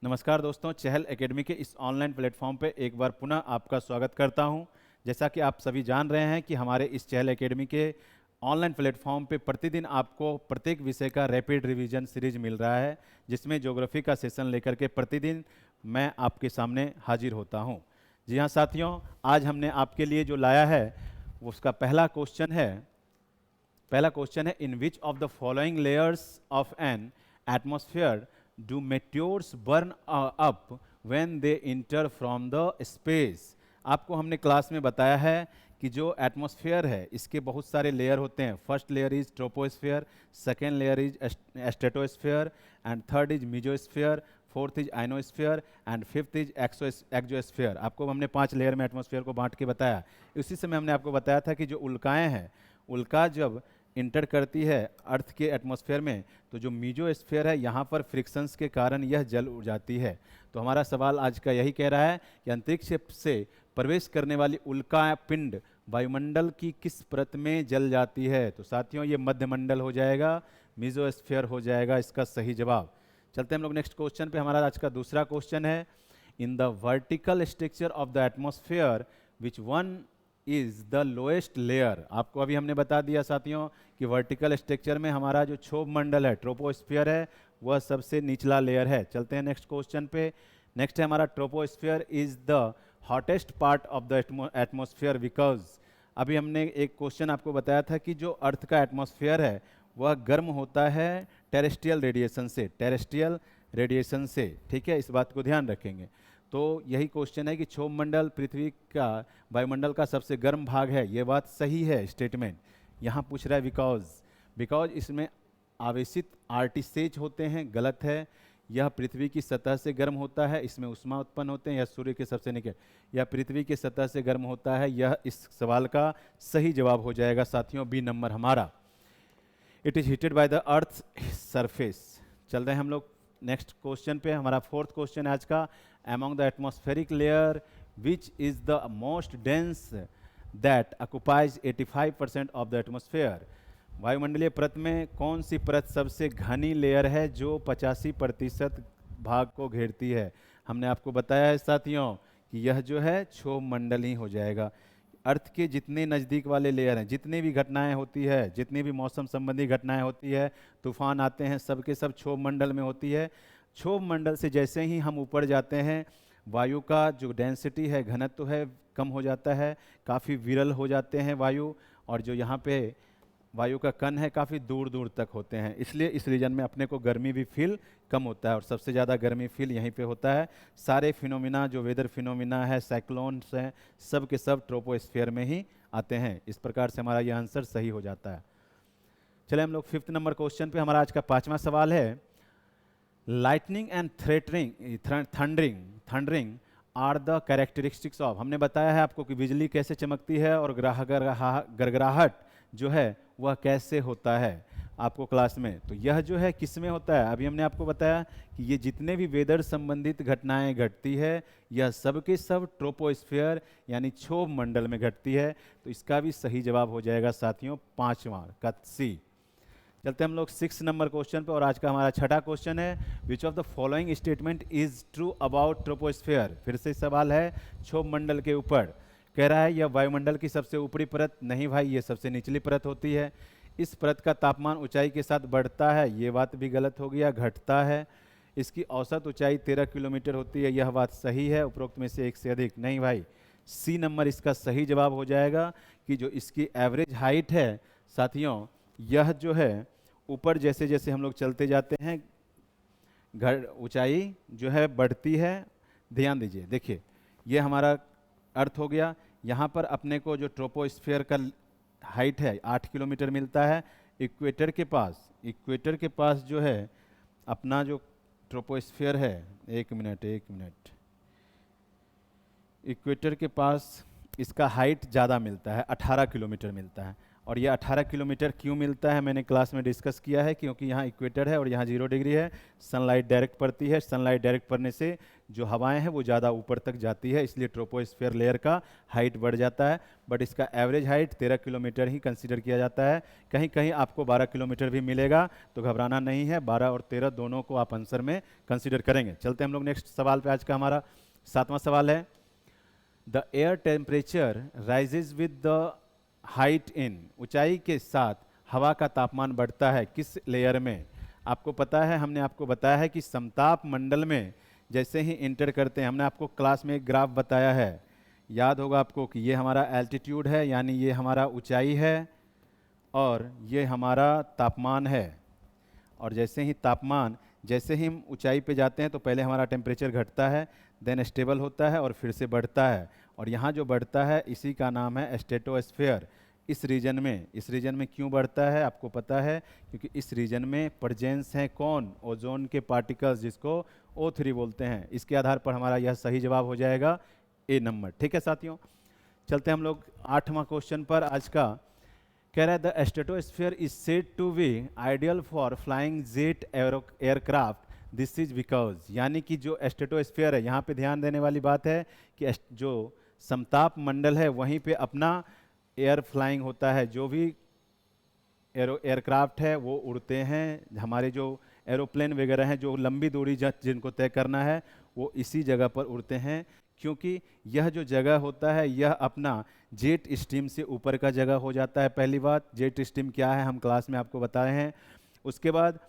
नमस्कार दोस्तों, चहल एकेडमी के इस ऑनलाइन प्लेटफॉर्म पे एक बार पुनः आपका स्वागत करता हूं। जैसा कि आप सभी जान रहे हैं कि हमारे इस चहल एकेडमी के ऑनलाइन प्लेटफॉर्म पे प्रतिदिन आपको प्रत्येक विषय का रैपिड रिवीजन सीरीज मिल रहा है, जिसमें ज्योग्राफी का सेशन लेकर के प्रतिदिन मैं आपके सामने हाजिर होता हूं। जी हाँ साथियों, आज हमने आपके लिए जो लाया है उसका पहला क्वेश्चन है in which of the following layers of an atmosphere do meteors burn up when they enter from the space. आपको हमने क्लास में बताया है कि जो एटमॉस्फेयर है इसके बहुत सारे लेयर होते हैं। First layer is troposphere, second layer is stratosphere and third is mesosphere, fourth is ionosphere and fifth is exosphere. आपको हमने 5 लेयर में एटमॉस्फेयर को बांट के बताया। इसी समय हमने आपको बताया था कि जो उल्काएं हैं, उल्का जब इंटर करती है अर्थ के एटमॉस्फेयर में, तो जो मीजोस्फेयर है यहाँ पर फ्रिक्शंस के कारण यह जल उड़ जाती है। तो हमारा सवाल आज का यही कह रहा है कि अंतरिक्ष से प्रवेश करने वाली उल्का पिंड वायुमंडल की किस परत में जल जाती है। तो साथियों ये मध्यमंडल हो जाएगा, मीजोस्फेयर हो जाएगा इसका सही जवाब। चलते हैं हम लोग नेक्स्ट क्वेश्चन पे। हमारा आज का दूसरा क्वेश्चन है in the vertical structure of the atmosphere which one is the lowest layer. आपको अभी हमने बता दिया साथियों कि वर्टिकल स्ट्रक्चर में हमारा जो क्षोभ मंडल है, ट्रोपोस्फियर है, वह सबसे निचला लेयर है। चलते हैं नेक्स्ट क्वेश्चन पे। नेक्स्ट है हमारा troposphere is the hottest part of the atmosphere because. अभी हमने एक क्वेश्चन आपको बताया था कि जो अर्थ का एटमॉस्फेयर है वह गर्म होता है टेरेस्ट्रियल रेडिएशन से। ठीक है, इस बात को ध्यान रखेंगे। तो यही क्वेश्चन है कि क्षोभ मंडल पृथ्वी का वायुमंडल का सबसे गर्म भाग है। ये बात सही है स्टेटमेंट। यहाँ पूछ रहा है बिकॉज इसमें आवेशित आर्टिसेज होते हैं, गलत है। यह पृथ्वी की सतह से गर्म होता है, इसमें उष्मा उत्पन्न होते हैं। यह सूर्य के सबसे निकट, यह पृथ्वी की सतह से गर्म होता है। यह इस सवाल का सही जवाब हो जाएगा साथियों, बी नंबर हमारा। It is heated by the earth surface. चल रहे हैं हम लोग नेक्स्ट क्वेश्चन पे। हमारा फोर्थ क्वेश्चन आज का, among the atmospheric layer which is the most dense that occupies 85% of the atmosphere। वायुमंडलीय परत में कौन सी परत सबसे घनी लेयर है जो 85% भाग को घेरती है। हमने आपको बताया है साथियों कि यह जो है क्षोभ मंडल ही हो जाएगा। अर्थ के जितने नज़दीक वाले लेयर हैं, जितनी भी घटनाएं होती है, जितनी भी मौसम संबंधी घटनाएं होती है, तूफान आते हैं, सबके सब क्षोभ मंडल में होती है। क्षोभ मंडल से जैसे ही हम ऊपर जाते हैं, वायु का जो डेंसिटी है, घनत्व है, कम हो जाता है, काफ़ी विरल हो जाते हैं वायु। और जो यहाँ पे वायु का कण है काफ़ी दूर दूर तक होते हैं, इसलिए इस रीजन में अपने को गर्मी भी फील कम होता है। और सबसे ज़्यादा गर्मी फील यहीं पे होता है। सारे फिनोमिना जो वेदर फिनोमिना है, साइक्लोन्स हैं, सब के सब ट्रोपोस्फियर में ही आते हैं। इस प्रकार से हमारा यह आंसर सही हो जाता है। चले हम लोग 5th नंबर क्वेश्चन पे। हमारा आज का 5वां सवाल है lightning and thundering are the characteristics of. हमने बताया है आपको कि बिजली कैसे चमकती है और गड़गड़ाहट जो है वह कैसे होता है आपको क्लास में। तो यह जो है किस में होता है, अभी हमने आपको बताया कि ये जितने भी वेदर संबंधित घटनाएं घटती है यह सब के सब ट्रोपोस्फियर यानी क्षोभ मंडल में घटती है। तो इसका भी सही जवाब हो जाएगा साथियों 5वां का सी। चलते हम लोग 6 नंबर क्वेश्चन पे। और आज का हमारा छठा क्वेश्चन है which of the following statement is true about troposphere. फिर से सवाल है क्षोभ मंडल के ऊपर। कह रहा है यह वायुमंडल की सबसे ऊपरी परत नहीं भाई, ये सबसे निचली परत होती है। इस परत का तापमान ऊंचाई के साथ बढ़ता है, ये बात भी गलत हो गया, घटता है। इसकी औसत ऊंचाई 13 किलोमीटर होती है, यह बात सही है। उपरोक्त में से एक से अधिक नहीं भाई, सी नंबर इसका सही जवाब हो जाएगा कि जो इसकी एवरेज हाइट है साथियों, यह जो है ऊपर जैसे जैसे हम लोग चलते जाते हैं घर ऊंचाई जो है बढ़ती है। ध्यान दीजिए, देखिए ये हमारा अर्थ हो गया। यहाँ पर अपने को जो ट्रोपोस्फियर का हाइट है 8 किलोमीटर मिलता है। इक्वेटर के पास जो है अपना जो ट्रोपोस्फियर है, एक मिनट, इक्वेटर के पास इसका हाइट ज़्यादा मिलता है, 18 किलोमीटर मिलता है। और ये 18 किलोमीटर क्यों मिलता है, मैंने क्लास में डिस्कस किया है, क्योंकि यहाँ इक्वेटर है और यहाँ 0 डिग्री है, सनलाइट डायरेक्ट पड़ती है, सनलाइट डायरेक्ट पड़ने से जो हवाएं हैं वो ज़्यादा ऊपर तक जाती है, इसलिए ट्रोपोस्फेयर लेयर का हाइट बढ़ जाता है। बट इसका एवरेज हाइट 13 किलोमीटर ही कंसीडर किया जाता है। कहीं कहीं आपको 12 किलोमीटर भी मिलेगा, तो घबराना नहीं है, 12 और 13 दोनों को आप आंसर में कंसीडर करेंगे। चलते हम लोग नेक्स्ट सवाल पे। आज का हमारा 7वां सवाल है, the air temperature rises with the height in, ऊंचाई के साथ हवा का तापमान बढ़ता है किस लेयर में। आपको पता है, हमने आपको बताया है कि समताप मंडल में जैसे ही इंटर करते हैं, हमने आपको क्लास में एक ग्राफ बताया है, याद होगा आपको, कि ये हमारा एल्टीट्यूड है, यानी ये हमारा ऊंचाई है और ये हमारा तापमान है। और जैसे ही तापमान, जैसे ही हम ऊंचाई पे जाते हैं तो पहले हमारा टेम्परेचर घटता है, देन स्टेबल होता है और फिर से बढ़ता है। और यहाँ जो बढ़ता है इसी का नाम है स्ट्रेटोस्फेयर। इस रीजन में क्यों बढ़ता है आपको पता है, क्योंकि इस रीजन में प्रेजेंस है कौन, ओजोन के पार्टिकल्स, जिसको O3 बोलते हैं। इसके आधार पर हमारा यह सही जवाब हो जाएगा ए नंबर। ठीक है साथियों, चलते हम लोग 8वां क्वेश्चन पर। आज का कह रहा है the stratosphere is said to be ideal for flying jet aircraft, this is because, यानी कि जो स्ट्रेटोस्फेयर है, यहाँ पे ध्यान देने वाली बात है कि जो समताप मंडल है वहीं पे अपना एयर फ्लाइंग होता है, जो भी एयरक्राफ्ट है वो उड़ते हैं, हमारे जो एरोप्लेन वगैरह हैं जो लंबी दूरी जिनको तय करना है वो इसी जगह पर उड़ते हैं, क्योंकि यह जो जगह होता है यह अपना जेट स्ट्रीम से ऊपर का जगह हो जाता है। पहली बात, जेट स्ट्रीम क्या है हम क्लास में आपको बताए हैं। उसके बाद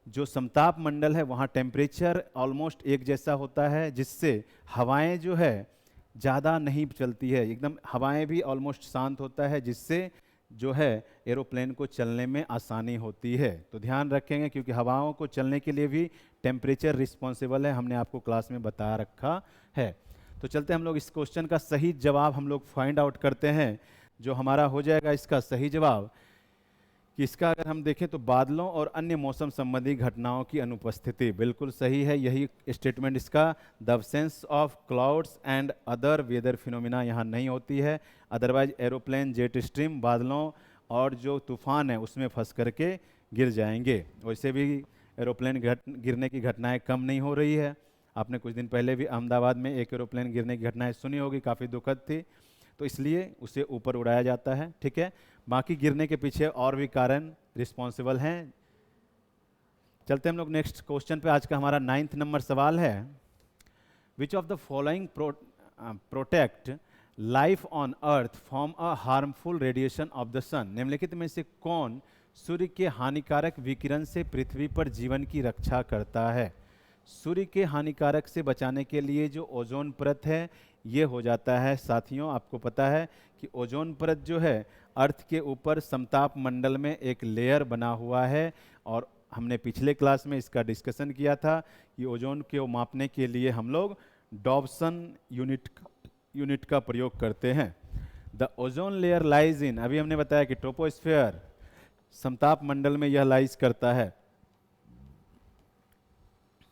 जो समताप मंडल है वहाँ टेम्परेचर ऑलमोस्ट एक जैसा होता है, जिससे हवाएं जो है ज़्यादा नहीं चलती है, एकदम हवाएं भी ऑलमोस्ट शांत होता है, जिससे जो है एरोप्लेन को चलने में आसानी होती है। तो ध्यान रखेंगे, क्योंकि हवाओं को चलने के लिए भी टेम्परेचर रिस्पॉन्सिबल है, हमने आपको क्लास में बता रखा है। तो चलते हम लोग इस क्वेश्चन का सही जवाब हम लोग फाइंड आउट करते हैं। जो हमारा हो जाएगा इसका सही जवाब, कि इसका अगर हम देखें तो बादलों और अन्य मौसम संबंधी घटनाओं की अनुपस्थिति, बिल्कुल सही है, यही स्टेटमेंट इसका। The absence of clouds and other weather phenomena यहाँ नहीं होती है, अदरवाइज एरोप्लेन जेट स्ट्रीम बादलों और जो तूफान है उसमें फंस करके गिर जाएंगे। वैसे भी एरोप्लेन गिरने की घटनाएं कम नहीं हो रही है। आपने कुछ दिन पहले भी अहमदाबाद में एक एरोप्लेन गिरने की घटनाएं सुनी होगी, काफ़ी दुखद थी, तो इसलिए उसे ऊपर उड़ाया जाता है। ठीक है, बाकी गिरने के पीछे और भी कारण रिस्पॉन्सिबल हैं। चलते हम लोग नेक्स्ट क्वेश्चन पे। आज का हमारा 9वां नंबर सवाल है, which of the following protect life on earth from a harmful radiation of the sun, निम्नलिखित में से कौन सूर्य के हानिकारक विकिरण से पृथ्वी पर जीवन की रक्षा करता है। सूर्य के हानिकारक से बचाने के लिए जो ओजोन परत है ये हो जाता है साथियों, आपको पता है कि ओजोन परत जो है अर्थ के ऊपर समताप मंडल में एक लेयर बना हुआ है, और हमने पिछले क्लास में इसका डिस्कशन किया था कि ओजोन को मापने के लिए हम लोग डॉब्सन यूनिट का प्रयोग करते हैं। The ozone layer lies in, अभी हमने बताया कि ट्रोपोस्फेयर समताप मंडल में यह लाइज करता है।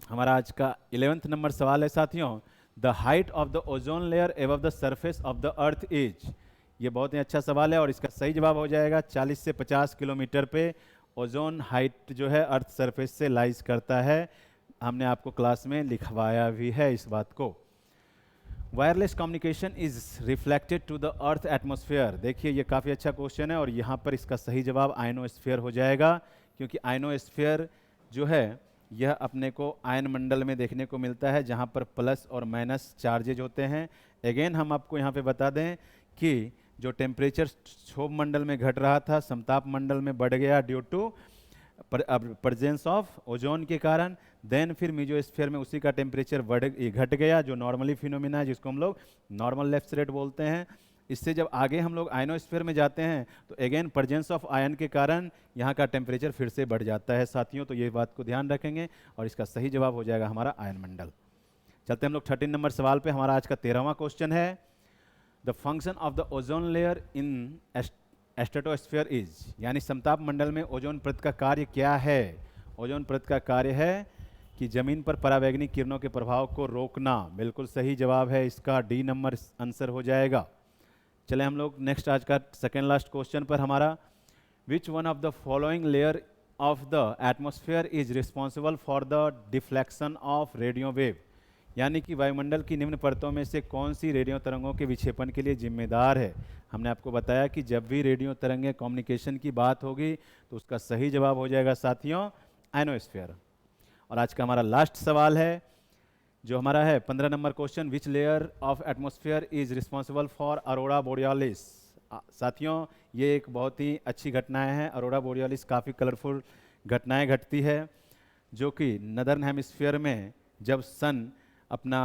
हमारा आज का 11वां नंबर सवाल है साथियों, the height of the ozone layer above the surface of the earth is, ये बहुत ही अच्छा सवाल है और इसका सही जवाब हो जाएगा 40 से 50 किलोमीटर पे ओजोन हाइट जो है अर्थ सरफेस से लाइज करता है। हमने आपको क्लास में लिखवाया भी है इस बात को। Wireless communication is reflected to the earth atmosphere, देखिए ये काफ़ी अच्छा क्वेश्चन है और यहाँ पर इसका सही जवाब आयनोस्फीयर हो जाएगा, क्योंकि आयनोस्फीयर जो है यह अपने को आयन मंडल में देखने को मिलता है, जहाँ पर प्लस और माइनस चार्जेज होते हैं। अगेन हम आपको यहाँ पे बता दें कि जो टेम्परेचर क्षोभ मंडल में घट रहा था समताप मंडल में बढ़ गया due to presence of ozone के कारण, देन फिर मीजोस्फीयर में उसी का टेम्परेचर घट गया, जो नॉर्मली फिनोमिना है, जिसको हम लोग नॉर्मल लेफ्ट रेट बोलते हैं। इससे जब आगे हम लोग आयनोस्फीयर में जाते हैं तो अगेन प्रेजेंस ऑफ आयन के कारण यहाँ का टेम्परेचर फिर से बढ़ जाता है साथियों, तो ये बात को ध्यान रखेंगे और इसका सही जवाब हो जाएगा हमारा आयन मंडल। चलते हम लोग 13 नंबर सवाल पे। हमारा आज का 13वां क्वेश्चन है, the function of the ozone layer in stratosphere is, यानी समताप मंडल में ओजोन परत का कार्य क्या है। ओजोन परत का कार्य है कि जमीन पर परावैंगनिक किरणों के प्रभाव को रोकना, बिल्कुल सही जवाब है इसका, डी नंबर आंसर हो जाएगा। चले हम लोग नेक्स्ट आज का सेकेंड लास्ट क्वेश्चन पर। हमारा which one of the following layer of the atmosphere is responsible for the deflection of radio wave, यानी कि वायुमंडल की निम्न परतों में से कौन सी रेडियो तरंगों के विक्षेपण के लिए जिम्मेदार है। हमने आपको बताया कि जब भी रेडियो तरंगें कम्युनिकेशन की बात होगी तो उसका सही जवाब हो जाएगा साथियों आयनोस्फीयर। और आज का हमारा लास्ट सवाल है जो हमारा है 15 number question, which layer of atmosphere is responsible for Arora borealis. साथियों ये एक बहुत ही अच्छी घटनाएं हैं। अरोरा बोरियालिस काफ़ी कलरफुल घटनाएं घटती है जो कि नदर्न हेमिस्फीयर में जब सन अपना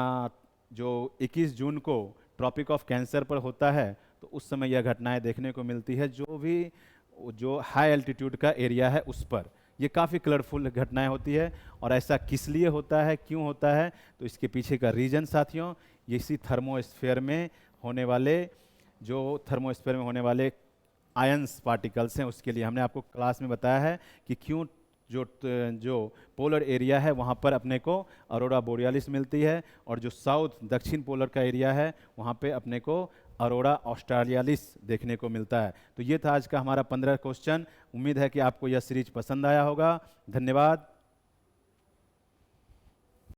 जो 21 जून को ट्रॉपिक ऑफ कैंसर पर होता है तो उस समय यह घटनाएं देखने को मिलती है, जो हाई एल्टीट्यूड का एरिया है उस पर ये काफ़ी कलरफुल घटनाएं होती है। और ऐसा किस लिए होता है, क्यों होता है, तो इसके पीछे का रीजन साथियों ये इसी थर्मोस्फेयर में होने वाले आयंस पार्टिकल्स हैं, उसके लिए हमने आपको क्लास में बताया है कि क्यों जो पोलर एरिया है वहाँ पर अपने को अरोरा बोरियालिस मिलती है और जो साउथ दक्षिण पोलर का एरिया है वहाँ पे अपने को अरोरा ऑस्ट्रेलियालिस देखने को मिलता है। तो ये था आज का हमारा 15 क्वेश्चन। उम्मीद है कि आपको यह सीरीज पसंद आया होगा। धन्यवाद।